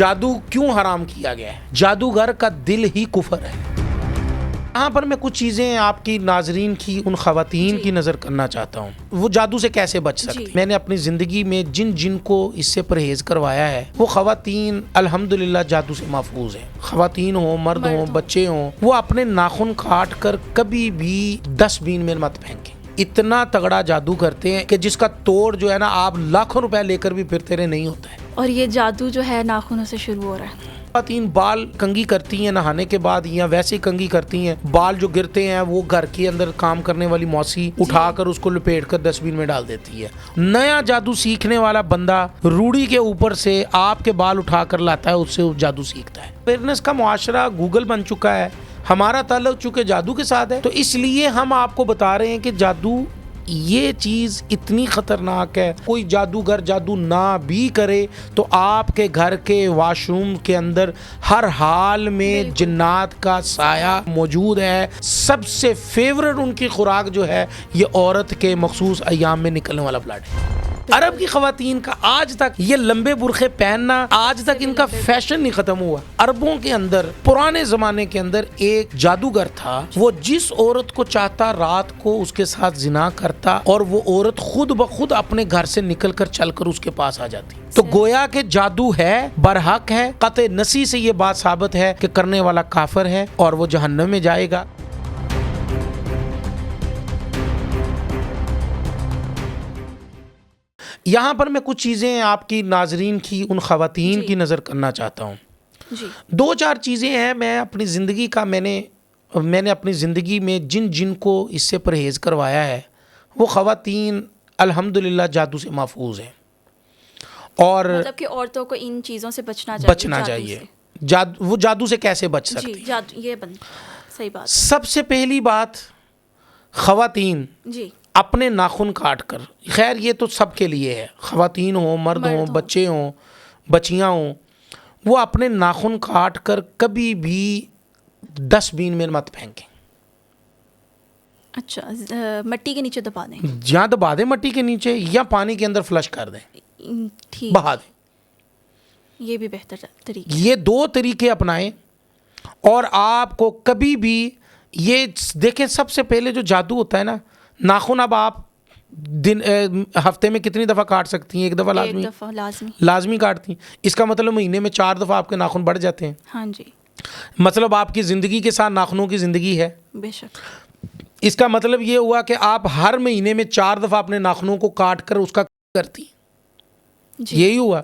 جادو کیوں حرام کیا گیا ہے؟ جادوگر کا دل ہی کفر ہے۔ یہاں پر میں کچھ چیزیں آپ کی ناظرین کی ان خواتین کی نظر کرنا چاہتا ہوں، وہ جادو سے کیسے بچ سکتے ہیں۔ میں نے اپنی زندگی میں جن کو اس سے پرہیز کروایا ہے وہ خواتین الحمدللہ جادو سے محفوظ ہیں۔ خواتین ہوں، مرد ہوں، بچے ہوں، وہ اپنے ناخن کاٹ کر کبھی بھی ڈسٹ بین میں مت پھینکیں۔ اتنا تگڑا جادو کرتے ہیں کہ جس کا توڑ جو ہے نا آپ لاکھوں روپے لے کر بھی پھرتے رہے نہیں ہوتا ہے۔ اور یہ جادو جو ہے ناخنوں سے شروع ہو رہا ہے۔ خواتین بال کنگھی کرتی ہیں نہانے کے بعد یا ویسے کنگھی کرتی ہیں، بال جو گرتے ہیں وہ گھر کے اندر کام کرنے والی موسی اٹھا کر اس کو لپیٹ کر ڈسٹ بین میں ڈال دیتی ہے۔ نیا جادو سیکھنے والا بندہ روڑی کے اوپر سے آپ کے بال اٹھا کر لاتا ہے، اس سے جادو سیکھتا ہے۔ اویئرنیس کا معاشرہ گوگل بن چکا ہے، ہمارا تعلق چونکہ جادو کے ساتھ ہے، تو اس لیے ہم آپ کو بتا رہے ہیں کہ جادو یہ چیز اتنی خطرناک ہے۔ کوئی جادوگر جادو نہ بھی کرے تو آپ کے گھر کے واش روم کے اندر ہر حال میں جنات کا سایہ موجود ہے۔ سب سے فیورٹ ان کی خوراک جو ہے یہ عورت کے مخصوص ایام میں نکلنے والا بلڈ ہے۔ عرب کی خواتین کا آج تک یہ لمبے برقعے پہننا، آج تک ان کا فیشن نہیں ختم ہوا۔ عربوں کے اندر پرانے زمانے کے اندر ایک جادوگر تھا، وہ جس عورت کو چاہتا رات کو اس کے ساتھ زنا کرتا اور وہ عورت خود بخود اپنے گھر سے نکل کر چل کر اس کے پاس آ جاتی۔ تو گویا کہ جادو ہے، برحق ہے، قطع نصی سے یہ بات ثابت ہے کہ کرنے والا کافر ہے اور وہ جہنم میں جائے گا۔ یہاں پر میں کچھ چیزیں آپ کی ناظرین کی ان خواتین کی نظر کرنا چاہتا ہوں۔ دو چار چیزیں ہیں میں اپنی زندگی کا میں نے اپنی زندگی میں جن کو اس سے پرہیز کروایا ہے وہ خواتین الحمدللہ جادو سے محفوظ ہیں۔ اور مطلب کہ عورتوں کو ان چیزوں سے بچنا چاہیے۔ وہ جادو سے کیسے بچ سکتی ہیں؟ یہ صحیح بات ہے۔ سب سے پہلی بات، خواتین اپنے ناخن کاٹ کر، خیر یہ تو سب کے لیے ہے، خواتین ہوں، مرد ہوں، بچے ہوں، بچیاں ہوں، وہ اپنے ناخن کاٹ کر کبھی بھی ڈسٹ بین میں مت پھینکیں۔ اچھا، مٹی کے نیچے دبا دیں، یا دبا دیں مٹی کے نیچے یا پانی کے اندر فلش کر دیں، بہا دیں۔ یہ بھی بہتر طریقہ۔ یہ دو طریقے اپنائیں اور آپ کو کبھی بھی یہ دیکھیں، سب سے پہلے جو جادو ہوتا ہے نا، ناخن اب آپ ہفتے میں کتنی دفعہ کاٹ سکتی ہیں؟ ایک دفعہ لازمی کاٹتی ہیں۔ اس کا مطلب مہینے میں 4 دفعہ آپ کے ناخن بڑھ جاتے ہیں۔ ہاں جی، مطلب آپ کی زندگی کے ساتھ ناخنوں کی زندگی ہے۔ بے شک۔ اس کا مطلب یہ ہوا کہ آپ ہر مہینے میں 4 دفعہ اپنے ناخنوں کو کاٹ کر اس کا کرتی، یہی ہوا۔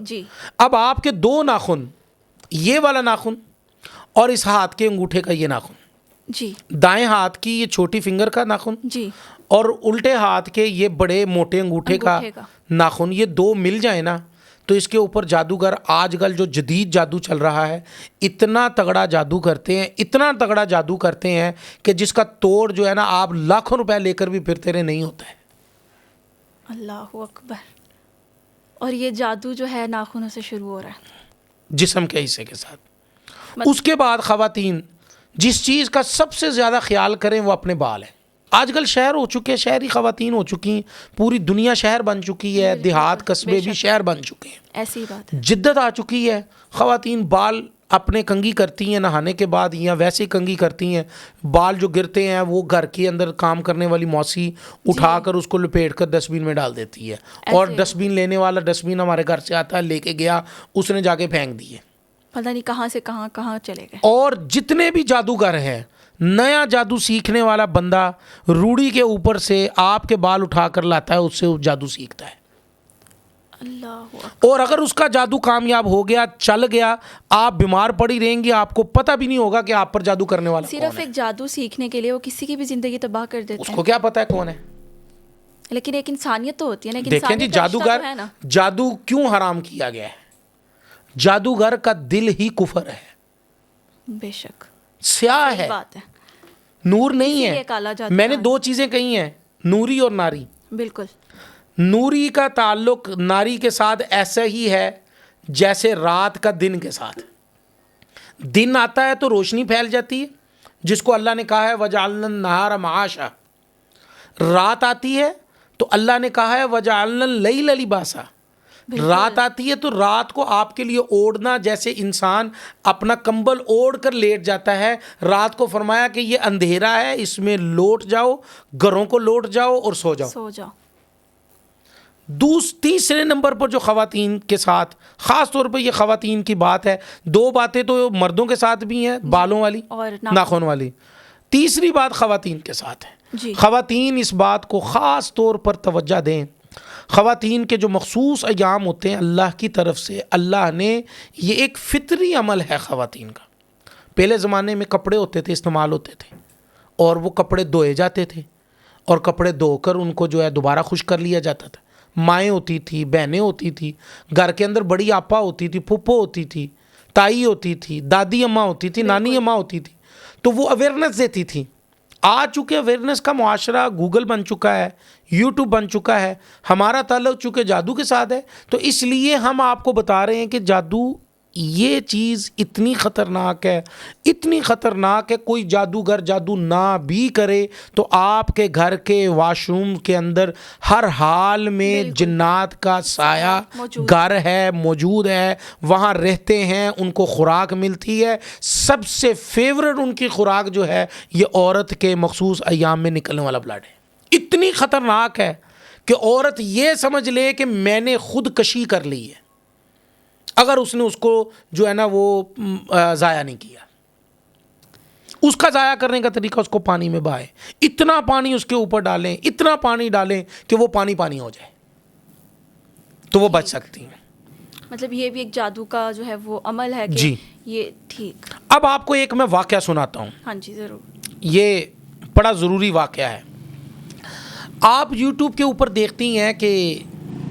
اب آپ کے 2 ناخن، یہ والا ناخن اور اس ہاتھ کے انگوٹھے کا یہ ناخن، دائیں ہاتھ کی یہ چھوٹی فنگر کا ناخن اور الٹے ہاتھ کے یہ بڑے موٹے انگوٹھے کا ناخن، یہ 2 مل جائیں نا تو اس کے اوپر جادوگر آج کل جو جدید جادو چل رہا ہے اتنا تگڑا جادو کرتے ہیں، اتنا تگڑا جادو کرتے ہیں کہ جس کا توڑ جو ہے نا آپ لاکھوں روپے لے کر بھی پھرتے رہے نہیں ہوتا ہے۔ اللہ اکبر۔ اور یہ جادو جو ہے ناخنوں سے شروع ہو رہا ہے، جسم کے حصے کے ساتھ۔ اس کے بعد خواتین جس چیز کا سب سے زیادہ خیال کریں وہ اپنے بال ہیں۔ آج کل شہر ہو چکے، شہری خواتین ہو چکی، پوری دنیا شہر بن چکی ہے، دیہات قصبے بھی شہر بن چکے ہیں، ایسی بات ہے۔ جدت آ چکی ہے، خواتین بال اپنے کنگھی کرتی ہیں نہانے کے بعد یا ویسے کنگھی کرتی ہیں، بال جو گرتے ہیں وہ گھر کے اندر کام کرنے والی موسی اٹھا کر اس کو لپیٹ کر ڈسٹ بین میں ڈال دیتی ہے، اور ڈسٹ بین لینے والا ڈسٹ بین ہمارے گھر سے آتا ہے، لے کے گیا، اس نے جا کے پھینک دیے، پتہ نہیں کہاں سے کہاں چلے گئے۔ اور جتنے بھی جادوگر ہیں، نیا جادو سیکھنے والا بندہ روڑی کے اوپر سے آپ کے بال اٹھا کر لاتا ہے، اس سے وہ جادو سیکھتا ہے۔ اور اگر اس کا جادو کامیاب ہو گیا، چل گیا، آپ بیمار پڑی رہیں گی، آپ کو پتہ بھی نہیں ہوگا کہ آپ پر جادو کرنے والا کون ہے۔ صرف ایک جادو سیکھنے کے لیے وہ کسی کی بھی زندگی تباہ کر دیتے ہیں، اس کو کیا پتہ ہے کون ہے؟ لیکن ایک انسانیت تو ہوتی ہے نا۔ دیکھیں جی، جادوگر جادو کیوں حرام کیا گیا ہے؟ جادوگر کا دل ہی کفر ہے، بے شک، سیاہ ہے، نور نہیں ہے۔ میں نے 2 چیزیں کہی ہیں، نوری اور ناری۔ بالکل، نوری کا تعلق ناری کے ساتھ ایسا ہی ہے جیسے رات کا دن کے ساتھ۔ دن آتا ہے تو روشنی پھیل جاتی ہے، جس کو اللہ نے کہا ہے وَجَعَلْنَا النَّهَارَ مَعَاشًا۔ رات آتی ہے تو اللہ نے کہا ہے وَجَعَلْنَا اللَّيْلَ لِبَاسًا، رات آتی ہے تو رات کو آپ کے لیے اوڑھنا، جیسے انسان اپنا کمبل اوڑھ کر لیٹ جاتا ہے، رات کو فرمایا کہ یہ اندھیرا ہے، اس میں لوٹ جاؤ، گھروں کو لوٹ جاؤ اور سو جاؤ۔ تیسرے نمبر پر جو خواتین کے ساتھ خاص طور پہ یہ خواتین کی بات ہے، دو باتیں تو مردوں کے ساتھ بھی ہیں، بالوں والی اور ناخن والی، تیسری بات خواتین کے ساتھ ہے۔ خواتین اس بات کو خاص طور پر توجہ دیں، خواتین کے جو مخصوص ایام ہوتے ہیں اللہ کی طرف سے، اللہ نے یہ ایک فطری عمل ہے خواتین کا۔ پہلے زمانے میں کپڑے ہوتے تھے، استعمال ہوتے تھے، اور وہ کپڑے دھوئے جاتے تھے، اور کپڑے دھو کر ان کو جو ہے دوبارہ خشک کر لیا جاتا تھا۔ مائیں ہوتی تھی، بہنیں ہوتی تھی، گھر کے اندر بڑی آپا ہوتی تھی، پھپھو ہوتی تھی، تائی ہوتی تھی، دادی اماں ہوتی تھی، نانی اماں ہوتی تھی، تو وہ اویئرنیس دیتی تھی۔ آج چونکہ اویئرنیس کا معاشرہ گوگل بن چکا ہے، یوٹیوب بن چکا ہے، ہمارا تعلق چونکہ جادو کے ساتھ ہے، تو اس لیے ہم آپ کو بتا رہے ہیں کہ جادو یہ چیز اتنی خطرناک ہے، اتنی خطرناک ہے، کوئی جادوگر جادو نہ بھی کرے تو آپ کے گھر کے واش روم کے اندر ہر حال میں جنات کا سایہ گھر ہے، موجود ہے، وہاں رہتے ہیں، ان کو خوراک ملتی ہے۔ سب سے فیورٹ ان کی خوراک جو ہے یہ عورت کے مخصوص ایام میں نکلنے والا بلڈ ہے۔ اتنی خطرناک ہے کہ عورت یہ سمجھ لے کہ میں نے خود کشی کر لی ہے، اگر اس نے اس کو جو ہے نا وہ ضائع نہیں کیا۔ اس کا ضائع کرنے کا طریقہ اس کو پانی میں بہائے، اتنا پانی اس کے اوپر ڈالیں، اتنا پانی ڈالیں کہ وہ پانی پانی ہو جائے، تو وہ بچ سکتی ہیں۔ مطلب یہ بھی ایک جادو کا جو ہے وہ عمل ہے کہ جی یہ ٹھیک۔ اب آپ کو ایک میں واقعہ سناتا ہوں۔ ہاں جی ضرور۔ یہ بڑا ضروری واقعہ ہے۔ آپ یوٹیوب کے اوپر دیکھتی ہیں کہ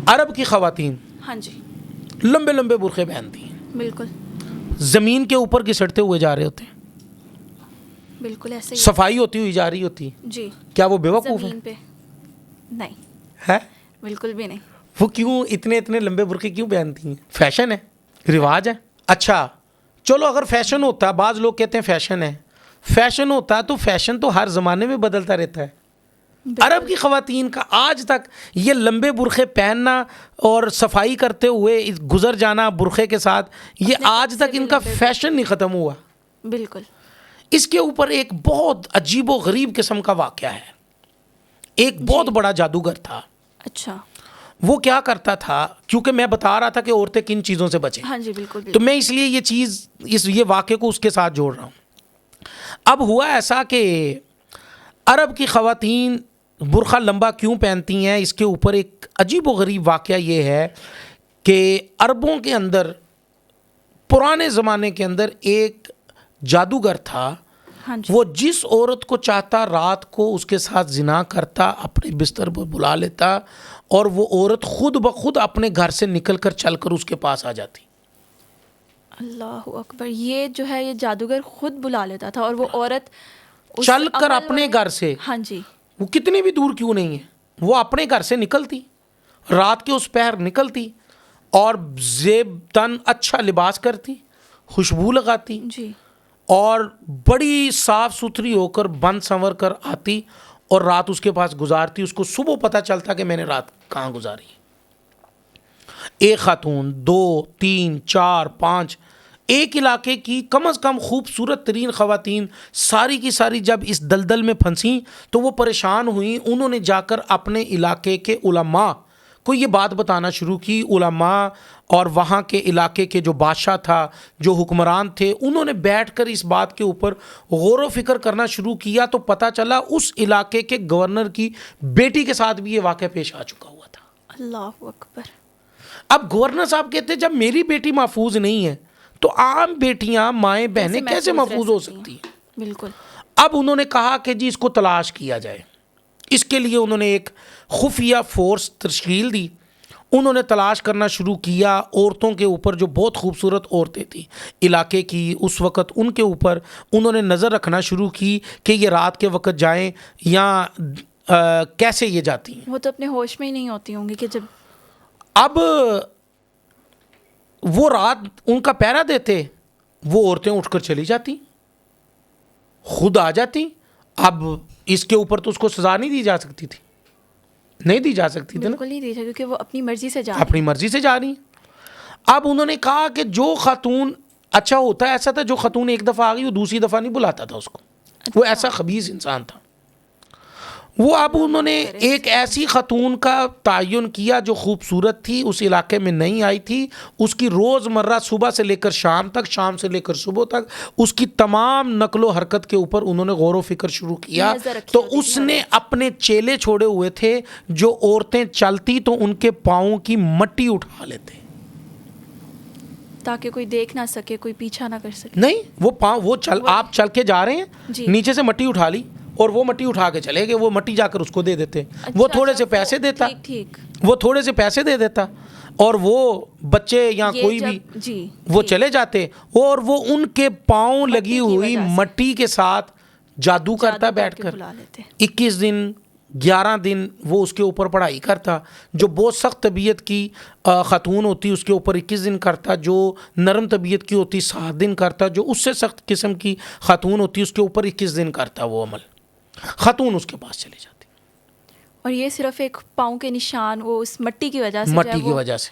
عرب کی خواتین ہاں جی لمبے لمبے برقعے پہنتی ہیں، بالکل زمین کے اوپر گھسٹتے ہوئے جا رہے ہوتے ہیں، بالکل ایسے ہی صفائی ہوتی ہوئی جا رہی ہوتی ہے۔ جی کیا وہ بے وقوف زمین پہ نہیں ہے؟ بالکل بھی نہیں۔ وہ کیوں اتنے لمبے برقعے کیوں پہنتی ہیں؟ فیشن ہے، رواج ہے۔ اچھا چلو اگر فیشن ہوتا ہے، بعض لوگ کہتے ہیں فیشن ہے، فیشن ہوتا ہے تو فیشن تو ہر زمانے میں بدلتا رہتا ہے۔ عرب کی خواتین کا آج تک یہ لمبے برقعے پہننا اور صفائی کرتے ہوئے گزر جانا برقعے کے ساتھ، یہ آج تک ان کا فیشن نہیں ختم ہوا۔ بالکل۔ اس کے اوپر ایک بہت عجیب و غریب قسم کا واقعہ ہے۔ ایک بہت بڑا جادوگر تھا۔ اچھا وہ کیا کرتا تھا، کیونکہ میں بتا رہا تھا کہ عورتیں کن چیزوں سے بچیں، ہاں جی بالکل تو میں اس لیے یہ واقعے کو اس کے ساتھ جوڑ رہا ہوں۔ اب ہوا ایسا کہ عرب کی خواتین برقع لمبا کیوں پہنتی ہیں، اس کے اوپر ایک عجیب و غریب واقعہ یہ ہے کہ عربوں کے اندر پرانے زمانے کے اندر ایک جادوگر تھا، ہاں جی وہ جس عورت کو چاہتا رات کو اس کے ساتھ زنا کرتا، اپنے بستر پر بلا لیتا، اور وہ عورت خود بخود اپنے گھر سے نکل کر چل کر اس کے پاس آ جاتی۔ اللہ اکبر۔ یہ جو ہے یہ جادوگر خود بلا لیتا تھا، اور وہ عورت چل کر اپنے گھر سے، ہاں جی وہ کتنی بھی دور کیوں نہیں ہے، وہ اپنے گھر سے نکلتی، رات کے اس پہر نکلتی، اور زیب تن اچھا لباس کرتی، خوشبو لگاتی، جی اور بڑی صاف ستھری ہو کر بند سنور کر آتی، اور رات اس کے پاس گزارتی۔ اس کو صبح پتہ چلتا کہ میں نے رات کہاں گزاری۔ ایک خاتون، 2 3 4 5 ایک علاقے کی کم از کم خوبصورت ترین خواتین ساری کی ساری جب اس دلدل میں پھنسیں تو وہ پریشان ہوئیں۔ انہوں نے جا کر اپنے علاقے کے علماء کو یہ بات بتانا شروع کی۔ علماء اور وہاں کے علاقے کے جو بادشاہ تھا، جو حکمران تھے، انہوں نے بیٹھ کر اس بات کے اوپر غور و فکر کرنا شروع کیا، تو پتہ چلا اس علاقے کے گورنر کی بیٹی کے ساتھ بھی یہ واقعہ پیش آ چکا ہوا تھا۔ اللہ اکبر۔ اب گورنر صاحب کہتے ہیں جب میری بیٹی محفوظ نہیں ہے تو عام بیٹیاں، مائیں، بہنیں کیسے محفوظ ہو سکتی ہیں؟ بالکل۔ اب انہوں نے کہا کہ جی اس کو تلاش کیا جائے۔ اس کے لیے انہوں نے ایک خفیہ فورس تشکیل دی۔ انہوں نے تلاش کرنا شروع کیا عورتوں کے اوپر، جو بہت خوبصورت عورتیں تھیں علاقے کی اس وقت، ان کے اوپر انہوں نے نظر رکھنا شروع کی کہ یہ رات کے وقت جائیں یا کیسے یہ جاتی ہیں۔ وہ تو اپنے ہوش میں ہی نہیں ہوتی ہوں گی کہ جب اب وہ رات ان کا پہرا دیتے، وہ عورتیں اٹھ کر چلی جاتی، خود آ جاتی۔ اب اس کے اوپر تو اس کو سزا نہیں دی جا سکتی تھی، نہیں دی جا سکتی تھی نا, بالکل نہیں دی جائے کیونکہ وہ اپنی مرضی سے جا اپنی مرضی سے جا رہی ہیں. اب انہوں نے کہا کہ جو خاتون, اچھا ہوتا ہے ایسا تھا جو خاتون ایک دفعہ آ گئی وہ دوسری دفعہ نہیں بلاتا تھا اس کو, وہ ایسا خبیث انسان تھا وہ. اب انہوں نے ایک ایسی خاتون کا تعین کیا جو خوبصورت تھی, اس علاقے میں نہیں آئی تھی, اس کی روز مرہ صبح سے لے کر شام تک, شام سے لے کر صبح تک اس کی تمام نقل و حرکت کے اوپر انہوں نے غور و فکر شروع کیا. تو اس نے اپنے چیلے چھوڑے ہوئے تھے, جو عورتیں چلتی تو ان کے پاؤں کی مٹی اٹھا لیتے تاکہ کوئی دیکھ نہ سکے, کوئی پیچھا نہ کر سکے. نہیں, وہ پاؤں وہ آپ چل کے جا رہے ہیں, نیچے سے مٹی اٹھا لی اور وہ مٹی اٹھا کے چلے گئے, وہ مٹی جا کر اس کو دے دیتے, وہ تھوڑے سے پیسے دیتا, وہ تھوڑے سے پیسے دے دیتا اور وہ بچے یا کوئی بھی وہ چلے جاتے اور وہ ان کے پاؤں لگی ہوئی مٹی کے ساتھ جادو کرتا بیٹھ کر. 21 دن 11 دن وہ اس کے اوپر پڑھائی کرتا. جو بہت سخت طبیعت کی خاتون ہوتی اس کے اوپر 21 دن کرتا, جو نرم طبیعت کی ہوتی 7 دن کرتا, جو اس سے سخت قسم کی خاتون ہوتی اس کے اوپر 21 دن کرتا وہ عمل. خاتون اس کے پاس چلی جاتی, اور یہ صرف ایک پاؤں کے نشان وہ اس مٹی کی وجہ سے, مٹی کی وجہ سے.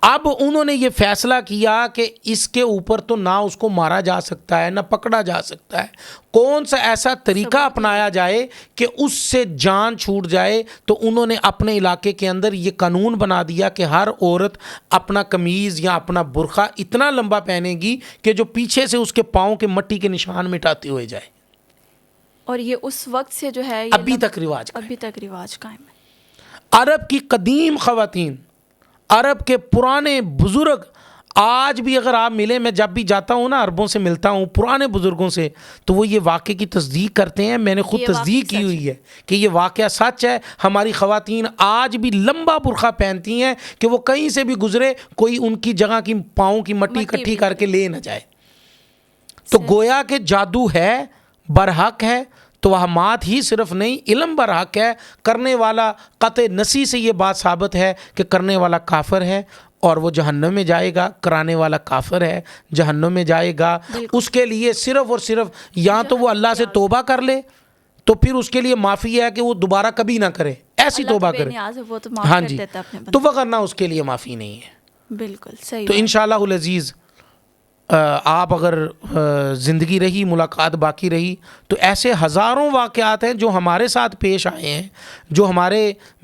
اب انہوں نے یہ فیصلہ کیا کہ اس کے اوپر تو نہ اس کو مارا جا سکتا ہے نہ پکڑا جا سکتا ہے, کون سا ایسا طریقہ اپنایا جائے کہ اس سے جان چھوٹ جائے. تو انہوں نے اپنے علاقے کے اندر یہ قانون بنا دیا کہ ہر عورت اپنا قمیض یا اپنا برقع اتنا لمبا پہنے گی کہ جو پیچھے سے اس کے پاؤں کے مٹی کے نشان مٹاتے ہوئے جائے. اور یہ اس وقت سے جو ہے ابھی تک رواج قائم ہے. عرب کی قدیم خواتین, عرب کے پرانے بزرگ, آج بھی اگر آپ ملیں, میں جب بھی جاتا ہوں نا عربوں سے ملتا ہوں پرانے بزرگوں سے, تو وہ یہ واقعے کی تصدیق کرتے ہیں. میں نے خود تصدیق کی ہوئی ہے کہ یہ واقعہ سچ ہے. ہماری خواتین آج بھی لمبا برقع پہنتی ہیں کہ وہ کہیں سے بھی گزرے کوئی ان کی جگہ کی پاؤں کی مٹی اکٹھی کر کے لے نہ جائے. تو گویا کہ جادو ہے, برحق ہے, توہمات ہی صرف نہیں, علم برحق ہے. کرنے والا قطع نصی سے یہ بات ثابت ہے کہ کرنے والا کافر ہے اور وہ جہنم میں جائے گا, کرانے والا کافر ہے, جہنم میں جائے گا. اس کے لیے صرف اور صرف یا تو وہ اللہ سے توبہ کر لے تو پھر اس کے لیے معافی ہے کہ وہ دوبارہ کبھی نہ کرے, ایسی توبہ کرے. ہاں جی, تو وغیرہ اس کے لیے معافی نہیں ہے. بالکل صحیح. تو انشاءاللہ العزیز آپ اگر زندگی رہی, ملاقات باقی رہی, تو ایسے ہزاروں واقعات ہیں جو ہمارے ساتھ پیش آئے ہیں, جو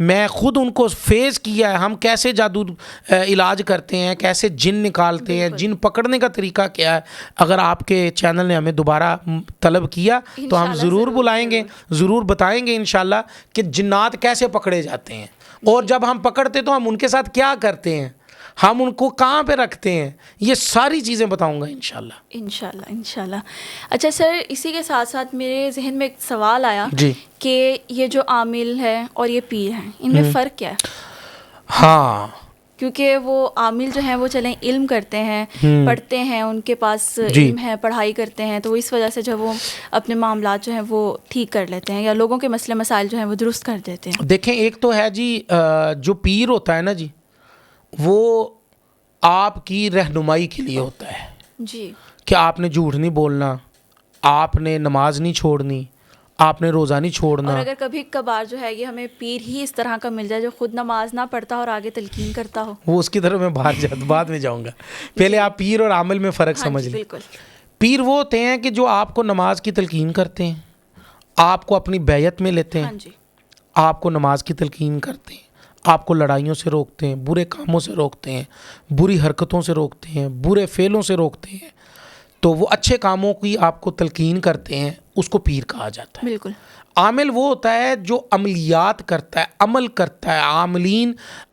میں خود ان کو فیس کیا ہے. ہم کیسے جادو علاج کرتے ہیں, کیسے جن نکالتے ہیں, جن پکڑنے کا طریقہ کیا ہے. اگر آپ کے چینل نے ہمیں دوبارہ طلب کیا تو ہم ضرور بلائیں گے, ضرور بتائیں گے انشاءاللہ کہ جنات کیسے پکڑے جاتے ہیں, اور جب ہم پکڑتے تو ہم ان کے ساتھ کیا کرتے ہیں, ہم ان کو کہاں پہ رکھتے ہیں, یہ ساری چیزیں بتاؤں گا انشاءاللہ. اچھا سر, اسی کے ساتھ ساتھ میرے ذہن میں ایک سوال آیا جی کہ یہ جو عامل ہے اور یہ پیر ہیں, ان میں فرق کیا ہے؟ ہاں, کیونکہ وہ عامل جو ہیں وہ چلیں علم کرتے ہیں, پڑھتے ہیں, ان کے پاس علم ہے, پڑھائی کرتے ہیں, تو اس وجہ سے جو وہ اپنے معاملات جو ہیں وہ ٹھیک کر لیتے ہیں یا لوگوں کے مسئلے مسائل جو ہیں وہ درست کر دیتے ہیں. دیکھیں, ایک تو ہے جی جو پیر ہوتا ہے نا جی, وہ آپ کی رہنمائی کے لیے ہوتا ہے جی, کہ آپ نے جھوٹ نہیں بولنا, آپ نے نماز نہیں چھوڑنی, آپ نے روزہ نہیں چھوڑنا. اور اگر کبھی کبھار جو ہے یہ ہمیں پیر ہی اس طرح کا مل جائے جو خود نماز نہ پڑھتا اور آگے تلقین کرتا ہو, وہ اس کی طرف میں بعد میں جاؤں گا. پہلے آپ پیر اور عامل میں فرق سمجھ لیں. پیر وہ ہوتے ہیں کہ جو آپ کو نماز کی تلقین کرتے ہیں, آپ کو اپنی بیعت میں لیتے ہیں, آپ کو نماز کی تلقین کرتے ہیں, آپ کو لڑائیوں سے روکتے ہیں, برے کاموں سے روکتے ہیں, بری حرکتوں سے روکتے ہیں, برے فعلوں سے روکتے ہیں. تو وہ اچھے کاموں کی آپ کو تلقین کرتے ہیں, اس کو پیر کہا جاتا ہے. بالکل. عامل وہ ہوتا ہے جو عملیات کرتا ہے, عمل کرتا ہے.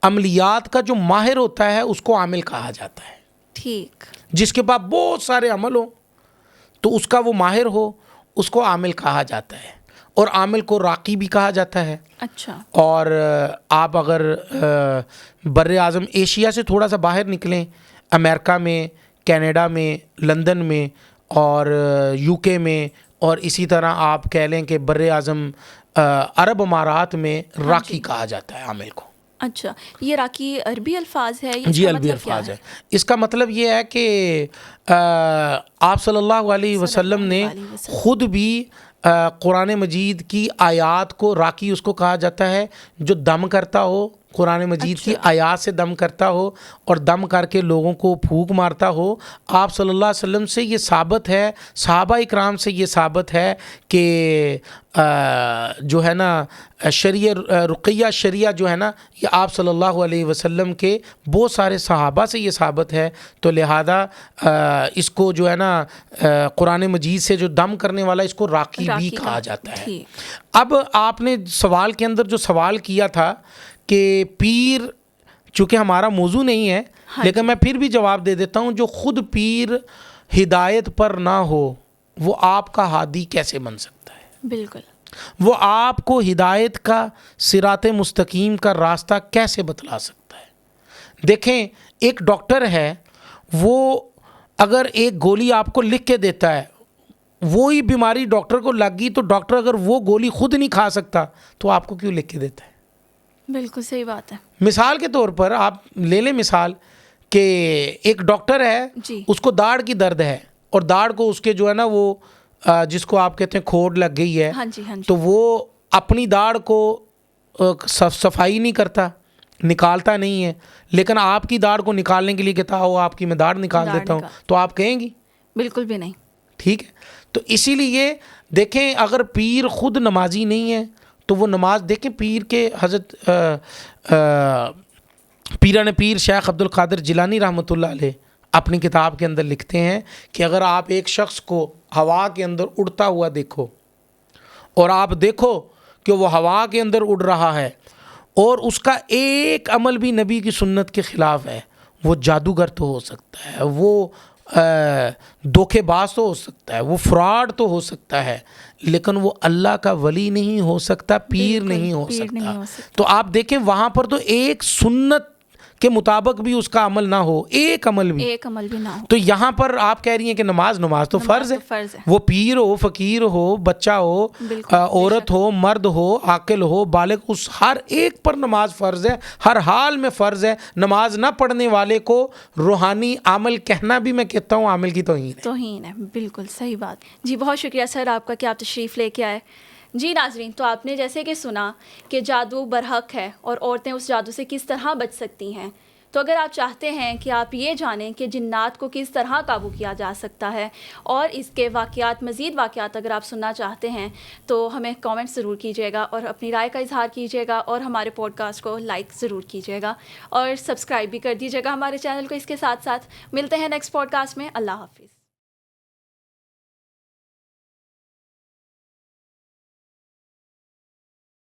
عملیات کا جو ماہر ہوتا ہے اس کو عامل کہا جاتا ہے. ٹھیک. جس کے پاس بہت سارے عمل ہو تو اس کا وہ ماہر ہو, اس کو عامل کہا جاتا ہے. اور عامل کو راقی بھی کہا جاتا ہے. اچھا. اور آپ اگر بر اعظم ایشیا سے تھوڑا سا باہر نکلیں, امریکہ میں, کینیڈا میں, لندن میں اور یو کے میں, اور اسی طرح آپ کہہ لیں کہ بر اعظم عرب امارات میں راقی کہا جاتا ہے عامل کو. اچھا, یہ راقی عربی الفاظ ہے؟ جی عربی الفاظ ہے. اس کا مطلب یہ ہے کہ آپ صلی اللہ علیہ وسلم نے خود بھی قرآن مجید کی آیات کو راکی اس کو کہا جاتا ہے جو دم کرتا ہو، قرآن مجید کی آیات سے دم کرتا ہو اور دم کر کے لوگوں کو پھونک مارتا ہو۔ آپ صلی اللہ علیہ وسلم سے یہ ثابت ہے، صحابہ اکرام سے یہ ثابت ہے کہ جو ہے نا رقیہ شریعہ جو ہے نا یہ آپ صلی اللہ علیہ وسلم کے بہت سارے صحابہ سے یہ ثابت ہے، تو لہذا اس کو جو ہے نا قرآن مجید سے جو دم کرنے والا اس کو راکی بھی کہا جاتا ہے۔ اب آپ نے سوال کے اندر جو سوال کیا تھا کہ پیر، چونکہ ہمارا موضوع نہیں ہے لیکن میں پھر بھی جواب دے دیتا ہوں، جو خود پیر ہدایت پر نہ ہو وہ آپ کا ہادی کیسے بن سکتا ہے؟ بالکل، وہ آپ کو ہدایت کا صراط مستقیم کا راستہ کیسے بتلا سکتا ہے؟ دیکھیں، ایک ڈاکٹر ہے، وہ اگر ایک گولی آپ کو لکھ کے دیتا ہے، وہی بیماری ڈاکٹر کو لگ گئی تو ڈاکٹر اگر وہ گولی خود نہیں کھا سکتا تو آپ کو کیوں لکھ کے دیتا ہے؟ بالکل صحیح بات ہے۔ مثال کے طور پر آپ لے لیں مثال کہ ایک ڈاکٹر ہے، اس کو داڑھ کی درد ہے اور داڑھ کو اس کے جو ہے نا وہ جس کو آپ کہتے ہیں کھوڑ لگ گئی ہے، تو وہ اپنی داڑھ کو صفائی نہیں کرتا، نکالتا نہیں ہے، لیکن آپ کی داڑھ کو نکالنے کے لیے کہتا ہو آپ کی میں داڑھ نکال دیتا ہوں، تو آپ کہیں گی؟ بالکل بھی نہیں۔ ٹھیک ہے، تو اسی لیے دیکھیں اگر پیر خود نمازی نہیں ہے تو وہ نماز، دیکھیں پیر کے حضرت پیران پیر شیخ عبد القادر جیلانی رحمۃ اللہ علیہ اپنی کتاب کے اندر لکھتے ہیں کہ اگر آپ ایک شخص کو ہوا کے اندر اڑتا ہوا دیکھو اور آپ دیکھو کہ وہ ہوا کے اندر اڑ رہا ہے اور اس کا ایک عمل بھی نبی کی سنت کے خلاف ہے، وہ جادوگر تو ہو سکتا ہے، وہ دھوکے باز تو ہو سکتا ہے، وہ فراڈ تو ہو سکتا ہے، لیکن وہ اللہ کا ولی نہیں ہو سکتا، پیر نہیں ہو سکتا۔ تو آپ دیکھیں وہاں پر تو ایک سنت کے مطابق بھی اس کا عمل نہ ہو، ایک عمل بھی نہ ہو، تو یہاں پر آپ کہہ رہی ہیں کہ نماز تو فرض ہے۔ وہ پیر ہو، فقیر ہو، بچہ ہو، عورت ہو، مرد ہو، عاقل ہو، بالغ، اس ہر ایک پر نماز فرض ہے، ہر حال میں فرض ہے۔ نماز نہ پڑھنے والے کو روحانی عامل کہنا بھی میں کہتا ہوں عامل کی توہین ہے۔ بالکل صحیح بات۔ جی بہت شکریہ سر آپ کا کہ آپ تشریف لے کے آئے۔ جی ناظرین، تو آپ نے جیسے کہ سنا کہ جادو برحق ہے اور عورتیں اس جادو سے کس طرح بچ سکتی ہیں، تو اگر آپ چاہتے ہیں کہ آپ یہ جانیں کہ جنات کو کس طرح قابو کیا جا سکتا ہے اور اس کے واقعات، مزید واقعات اگر آپ سننا چاہتے ہیں تو ہمیں کامنٹ ضرور کیجیے گا اور اپنی رائے کا اظہار کیجیے گا اور ہمارے پوڈ کاسٹ کو لائک ضرور کیجیے گا اور سبسکرائب بھی کر دیجیے گا ہمارے چینل کو۔ اس کے ساتھ ساتھ ملتے ہیں نیکسٹ پوڈ کاسٹ میں۔ اللہ حافظ۔